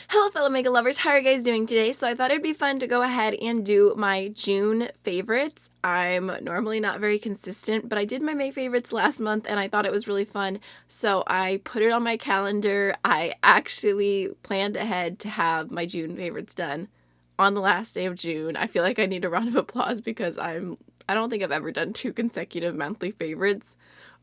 Hello fellow makeup lovers, how are you guys doing today? So I thought it'd be fun to go ahead and do my June favorites. I'm normally not very consistent, but I did my May favorites last month and I thought it was really fun. So I put it on my calendar. I actually planned ahead to have my June favorites done on the last day of June. I feel like I need a round of applause because I don't think I've ever done 2 consecutive monthly favorites.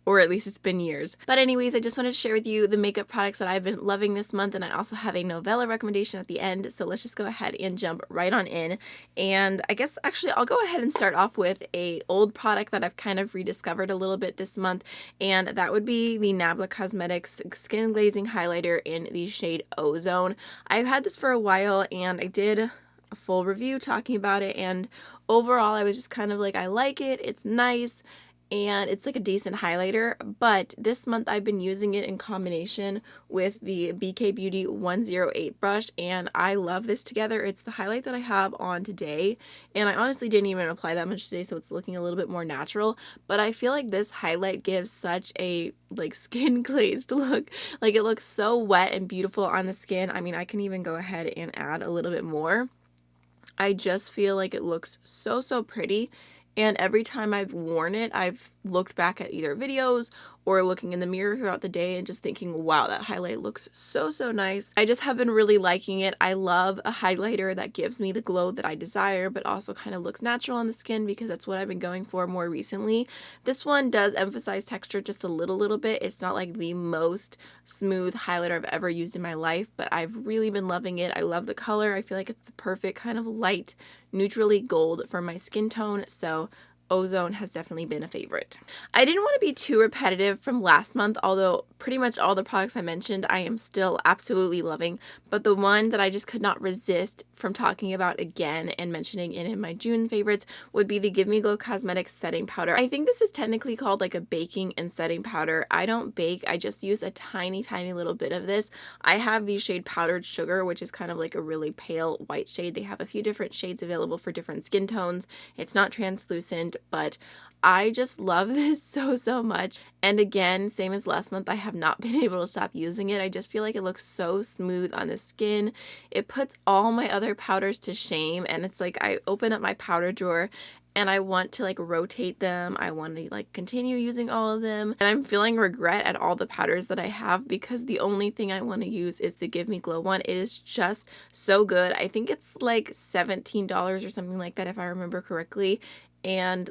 Or at least it's been years. But anyways, I just wanted to share with you the makeup products that I've been loving this month, and I also have a novella recommendation at the end, so let's just go ahead and jump right on in. And I guess actually I'll go ahead and start off with a old product that I've kind of rediscovered a little bit this month, and that would be the Nabla Cosmetics Skin Glazing Highlighter in the shade Ozone. I've had this for a while, and I did a full review talking about it, and overall I was just kind of like, I like it, it's nice, and it's like a decent highlighter. But this month I've been using it in combination with the BK Beauty 108 brush, and I love this together. It's the highlight that I have on today, and I honestly didn't even apply that much today, so it's looking a little bit more natural, but I feel like this highlight gives such a like skin glazed look. Like, it looks so wet and beautiful on the skin. I mean, I can even go ahead and add a little bit more. I just feel like it looks so pretty. And every time I've worn it, I've looked back at either videos or looking in the mirror throughout the day and just thinking, wow, that highlight looks so nice. I just have been really liking it. I love a highlighter that gives me the glow that I desire, but also kind of looks natural on the skin, because that's what I've been going for more recently. This one does emphasize texture just a little bit. It's not like the most smooth highlighter I've ever used in my life, but I've really been loving it. I love the color. I feel like it's the perfect kind of light, neutrally gold for my skin tone, so Ozone has definitely been a favorite. I didn't want to be too repetitive from last month, although pretty much all the products I mentioned I am still absolutely loving, but the one that I just could not resist from talking about again and mentioning in my June favorites would be the Give Me Glow Cosmetics Setting Powder. I think this is technically called like a baking and setting powder. I don't bake, I just use a tiny little bit of this. I have the shade Powdered Sugar, which is kind of like a really pale white shade. They have a few different shades available for different skin tones. It's not translucent, but I just love this so much. And again, same as last month, I have not been able to stop using it. I just feel like it looks so smooth on the skin. It puts all my other powders to shame, and it's like I open up my powder drawer and I want to like rotate them. I want to like continue using all of them, and I'm feeling regret at all the powders that I have, because the only thing I want to use is the Give Me Glow one. It is just so good. I think it's like $17 or something like that if I remember correctly. And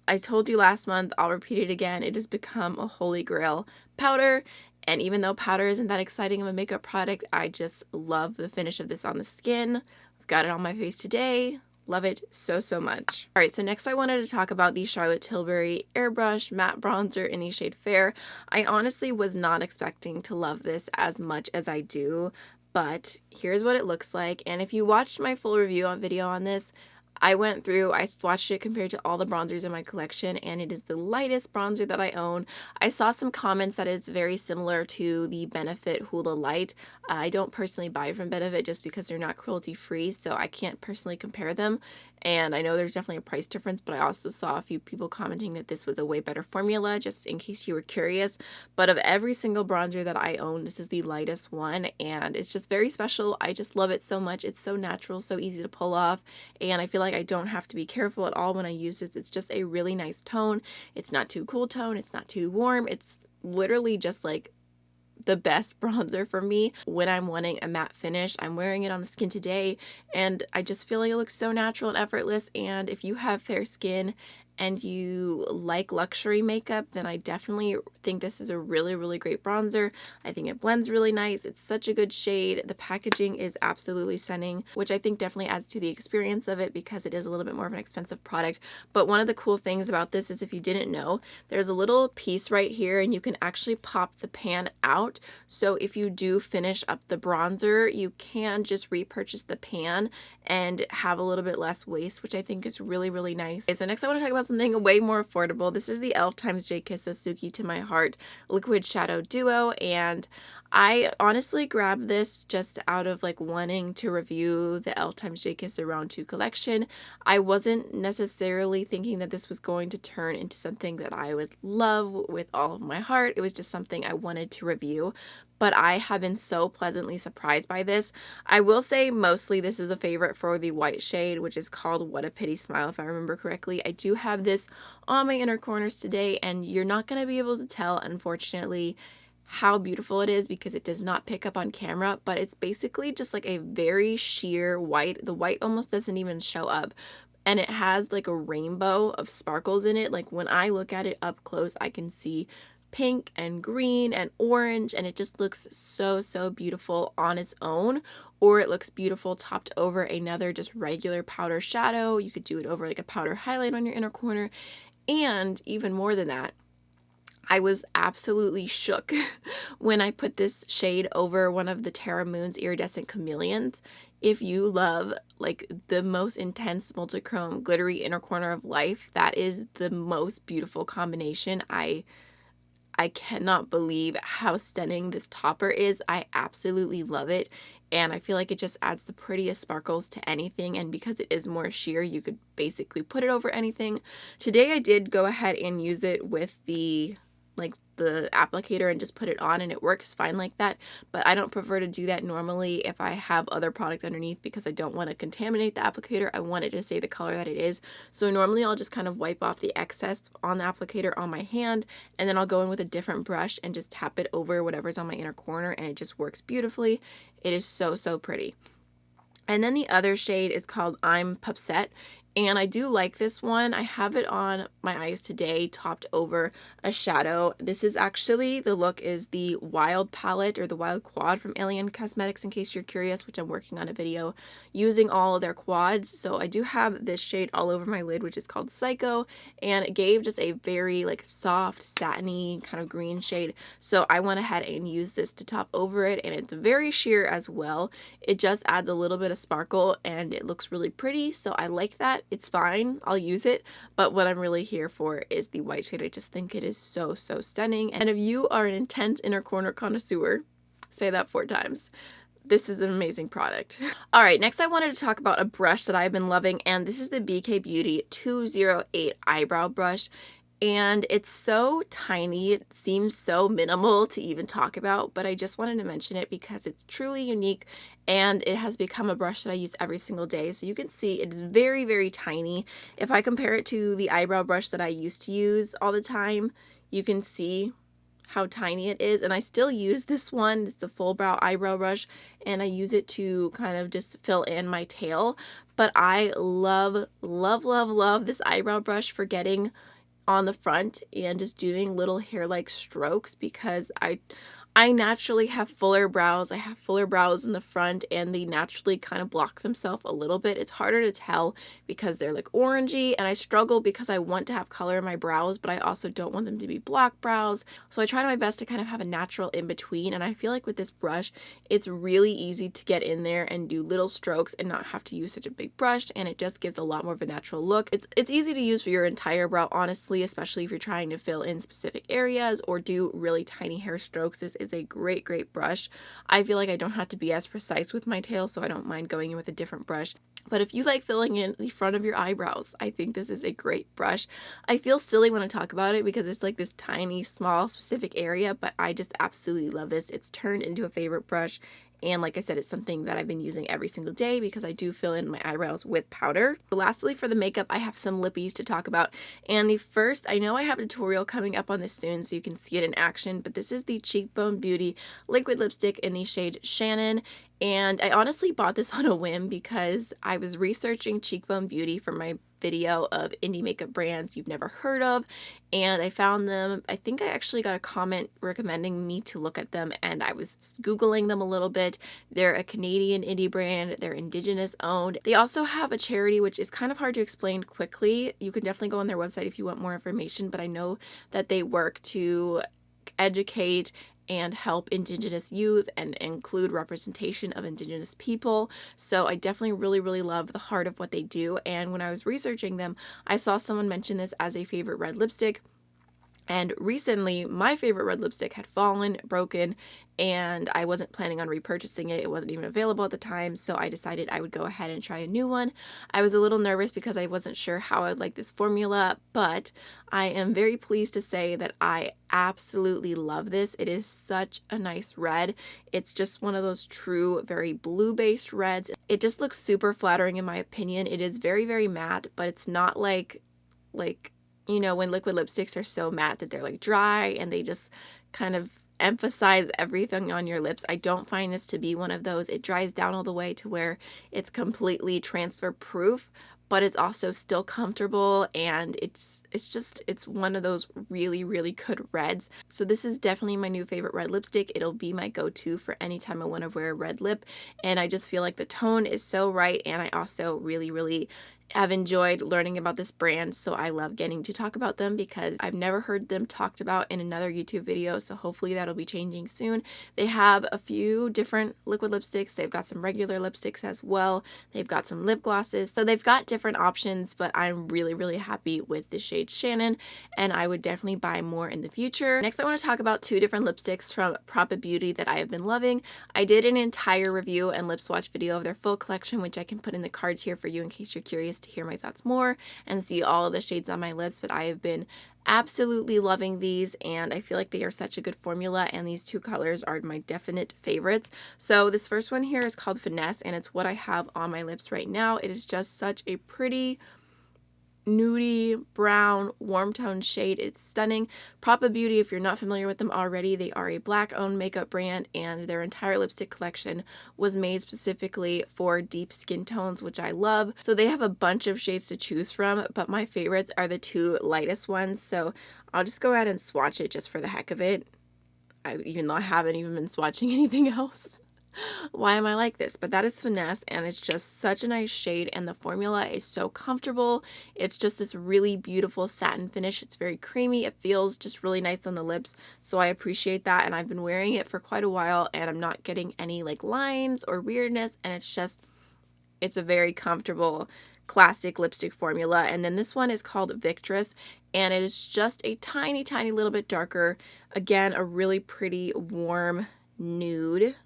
I told you last month, I'll repeat it again, it has become a holy grail powder. And even though powder isn't that exciting of a makeup product, I just love the finish of this on the skin. I've got it on my face today. Love it so much. Alright, so next I wanted to talk about the Charlotte Tilbury Airbrush Matte Bronzer in the shade Fair. I honestly was not expecting to love this as much as I do, but here's what it looks like. And if you watched my full review video on this, I watched it compared to all the bronzers in my collection, and it is the lightest bronzer that I own. I saw some comments that it's very similar to the Benefit Hoola Light. I don't personally buy from Benefit just because they're not cruelty free, so I can't personally compare them. And I know there's definitely a price difference, but I also saw a few people commenting that this was a way better formula, just in case you were curious. But of every single bronzer that I own, this is the lightest one, and it's just very special. I just love it so much. It's so natural, so easy to pull off, and I feel like I don't have to be careful at all when I use this. It's just a really nice tone. It's not too cool tone. It's not too warm. It's literally just like the best bronzer for me when I'm wanting a matte finish. I'm wearing it on the skin today, and I just feel like it looks so natural and effortless. And if you have fair skin and you like luxury makeup, then I definitely think this is a really great bronzer. I think it blends really nice. It's such a good shade. The packaging is absolutely stunning, which I think definitely adds to the experience of it, because it is a little bit more of an expensive product. But one of the cool things about this is, if you didn't know, there's a little piece right here and you can actually pop the pan out. So if you do finish up the bronzer, you can just repurchase the pan and have a little bit less waste, which I think is really nice. Okay, so next I want to talk about something way more affordable. This is the e.l.f. x J Kiss Suki to My Heart Liquid Shadow Duo, and I honestly grabbed this just out of like wanting to review the e.l.f. x J Kiss Around 2 collection. I wasn't necessarily thinking that this was going to turn into something that I would love with all of my heart. It was just something I wanted to review. but I have been so pleasantly surprised by this. I will say mostly this is a favorite for the white shade, which is called What a Pity Smile, if I remember correctly. I do have this on my inner corners today, and you're not going to be able to tell, unfortunately, how beautiful it is because it does not pick up on camera, but it's basically just like a very sheer white. The white almost doesn't even show up, and it has like a rainbow of sparkles in it. Like when I look at it up close, I can see pink and green and orange, and it just looks so beautiful on its own, or it looks beautiful topped over another just regular powder shadow. You could do it over like a powder highlight on your inner corner, and even more than that, I was absolutely shook when I put this shade over one of the Terra Moon's Iridescent Chameleons. If you love like the most intense multichrome glittery inner corner of life, that is the most beautiful combination. I cannot believe how stunning this topper is. I absolutely love it, and I feel like it just adds the prettiest sparkles to anything, and because it is more sheer, you could basically put it over anything. Today I did go ahead and use it with the applicator and just put it on, and it works fine like that, but I don't prefer to do that normally if I have other product underneath because I don't want to contaminate the applicator. I want it to stay the color that it is. So normally I'll just kind of wipe off the excess on the applicator on my hand, and then I'll go in with a different brush and just tap it over whatever's on my inner corner, and it just works beautifully. It is so pretty. And then the other shade is called I'm Pupset, and I do like this one. I have it on my eyes today, topped over a shadow. This is actually, the look is the Wild palette, or the Wild quad from Alien Cosmetics, in case you're curious, which I'm working on a video using all of their quads. So I do have this shade all over my lid, which is called Psycho, and it gave just a very like soft, satiny kind of green shade. So I went ahead and used this to top over it, and it's very sheer as well. It just adds a little bit of sparkle, and it looks really pretty, so I like that. It's fine, I'll use it, but what I'm really here for is the white shade. I just think it is so stunning, and if you are an intense inner corner connoisseur, say that 4 times, this is an amazing product. All right, next I wanted to talk about a brush that I've been loving, and this is the BK Beauty 208 eyebrow brush. And it's so tiny, it seems so minimal to even talk about, but I just wanted to mention it because it's truly unique, and it has become a brush that I use every single day. So you can see it is very tiny. If I compare it to the eyebrow brush that I used to use all the time, you can see how tiny it is. And I still use this one. It's the full brow eyebrow brush, and I use it to kind of just fill in my tail. But I love this eyebrow brush for getting on the front and just doing little hair-like strokes, because I naturally have fuller brows. I have fuller brows in the front, and they naturally kind of block themselves a little bit. It's harder to tell because they're like orangey, and I struggle because I want to have color in my brows, but I also don't want them to be block brows. So I try my best to kind of have a natural in between, and I feel like with this brush, it's really easy to get in there and do little strokes and not have to use such a big brush, and it just gives a lot more of a natural look. It's easy to use for your entire brow, honestly, especially if you're trying to fill in specific areas or do really tiny hair strokes. This is a great brush. I feel like I don't have to be as precise with my tail, so I don't mind going in with a different brush. But if you like filling in the front of your eyebrows, I think this is a great brush. I feel silly when I talk about it because it's like this tiny, small, specific area, but I just absolutely love this. It's turned into a favorite brush. And like I said, it's something that I've been using every single day because I do fill in my eyebrows with powder. Lastly, for the makeup, I have some lippies to talk about. And the first, I know I have a tutorial coming up on this soon so you can see it in action, but this is the Cheekbone Beauty liquid lipstick in the shade Shannon. And I honestly bought this on a whim because I was researching Cheekbone Beauty for my video of indie makeup brands you've never heard of, and I found them. I think I actually got a comment recommending me to look at them, and I was Googling them a little bit. They're a Canadian indie brand. They're Indigenous owned. They also have a charity, which is kind of hard to explain quickly. You can definitely go on their website if you want more information, but I know that they work to educate and help Indigenous youth and include representation of Indigenous people. So I definitely really love the heart of what they do. And when I was researching them, I saw someone mention this as a favorite red lipstick. And recently, my favorite red lipstick had fallen, broken, and I wasn't planning on repurchasing it. It wasn't even available at the time, so I decided I would go ahead and try a new one. I was a little nervous because I wasn't sure how I would like this formula, but I am very pleased to say that I absolutely love this. It is such a nice red. It's just one of those true, very blue-based reds. It just looks super flattering in my opinion. It is very, very matte, but it's not like you know, when liquid lipsticks are so matte that they're like dry and they just kind of emphasize everything on your lips. I don't find this to be one of those. It dries down all the way to where it's completely transfer proof, but it's also still comfortable, and it's one of those really, really good reds. So this is definitely my new favorite red lipstick. It'll be my go-to for any time I want to wear a red lip, and I just feel like the tone is so right, and I also really, really have enjoyed learning about this brand, so I love getting to talk about them because I've never heard them talked about in another YouTube video, so hopefully that'll be changing soon. They have a few different liquid lipsticks. They've got some regular lipsticks as well. They've got some lip glosses, so they've got different options, but I'm really, really happy with the shade Shannon, and I would definitely buy more in the future. Next, I want to talk about two different lipsticks from Propa Beauty that I have been loving. I did an entire review and lip swatch video of their full collection, which I can put in the cards here for you in case you're curious to hear my thoughts more and see all of the shades on my lips. But I have been absolutely loving these, and I feel like they are such a good formula, and these two colors are my definite favorites. So this first one here is called Finesse, and it's what I have on my lips right now. It is just such a pretty nudie brown warm tone shade. It's stunning. Propa Beauty, if you're not familiar with them already, they are a black owned makeup brand, and their entire lipstick collection was made specifically for deep skin tones, which I love. So they have a bunch of shades to choose from, but my favorites are the two lightest ones. So I'll just go ahead and swatch it just for the heck of it, even though I haven't even been swatching anything else. Why am I like this? But that is Finesse, and it's just such a nice shade, and the formula is so comfortable. It's just this really beautiful satin finish. It's very creamy. It feels just really nice on the lips, so I appreciate that, and I've been wearing it for quite a while, and I'm not getting any like lines or weirdness, and it's a very comfortable classic lipstick formula. And then this one is called Victress, and it is just a tiny, tiny little bit darker. Again, a really pretty warm nude.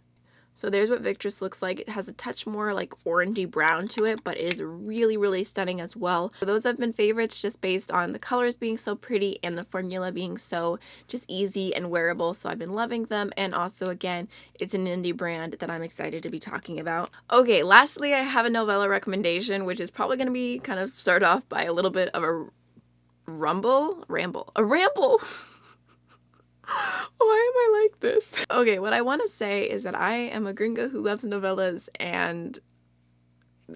So there's what Victress looks like. It has a touch more like orangey brown to it, but it is really, really stunning as well. So those have been favorites just based on the colors being so pretty and the formula being so just easy and wearable. So I've been loving them. And also, again, it's an indie brand that I'm excited to be talking about. Okay, lastly, I have a novella recommendation, which is probably going to be kind of start off by a little bit of a ramble. Why am I like this? Okay, what I want to say is that I am a gringo who loves novellas, and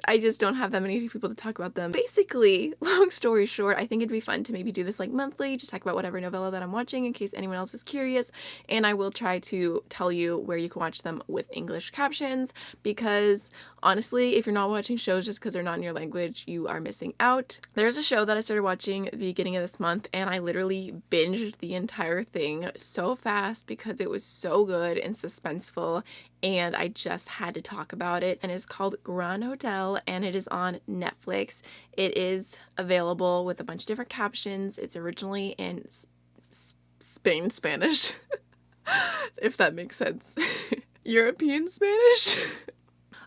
I just don't have that many people to talk about them. Basically, long story short, I think it'd be fun to maybe do this like monthly, just talk about whatever novella that I'm watching in case anyone else is curious, and I will try to tell you where you can watch them with English captions, because honestly, if you're not watching shows just because they're not in your language, you are missing out. There's a show that I started watching at the beginning of this month, and I literally binged the entire thing so fast because it was so good and suspenseful, and I just had to talk about it. And it's called Grand Hotel, and it is on Netflix. It is available with a bunch of different captions. It's originally in Spanish, if that makes sense. European Spanish.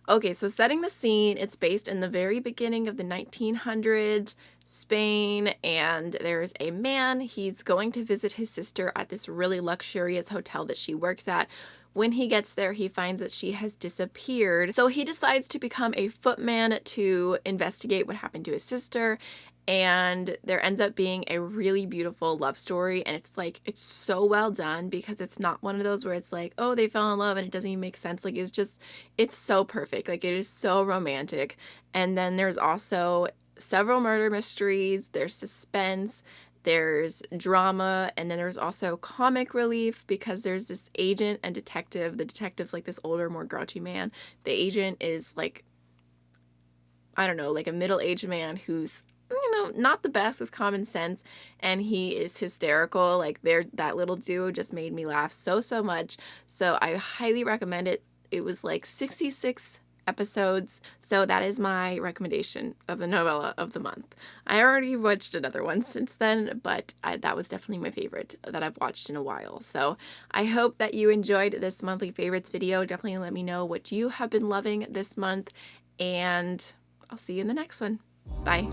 Okay, so setting the scene, it's based in the very beginning of the 1900s, Spain, and there's a man. He's going to visit his sister at this really luxurious hotel that she works at. When he gets there, he finds that she has disappeared. So he decides to become a footman to investigate what happened to his sister. And there ends up being a really beautiful love story, and it's so well done because it's not one of those where it's like, oh, they fell in love and it doesn't even make sense. Like, it's so perfect. Like, it is so romantic. And then there's also several murder mysteries, there's suspense, there's drama, and then there's also comic relief because there's this agent and detective. The detective's like this older, more grouchy man. The agent is like, I don't know, like a middle-aged man who's, you know, not the best with common sense, and he is hysterical. Like, that little duo just made me laugh so much. So I highly recommend it. It was like 66 episodes. So that is my recommendation of the novella of the month. I already watched another one since then, but that was definitely my favorite that I've watched in a while. So I hope that you enjoyed this monthly favorites video. Definitely let me know what you have been loving this month, and I'll see you in the next one. Bye.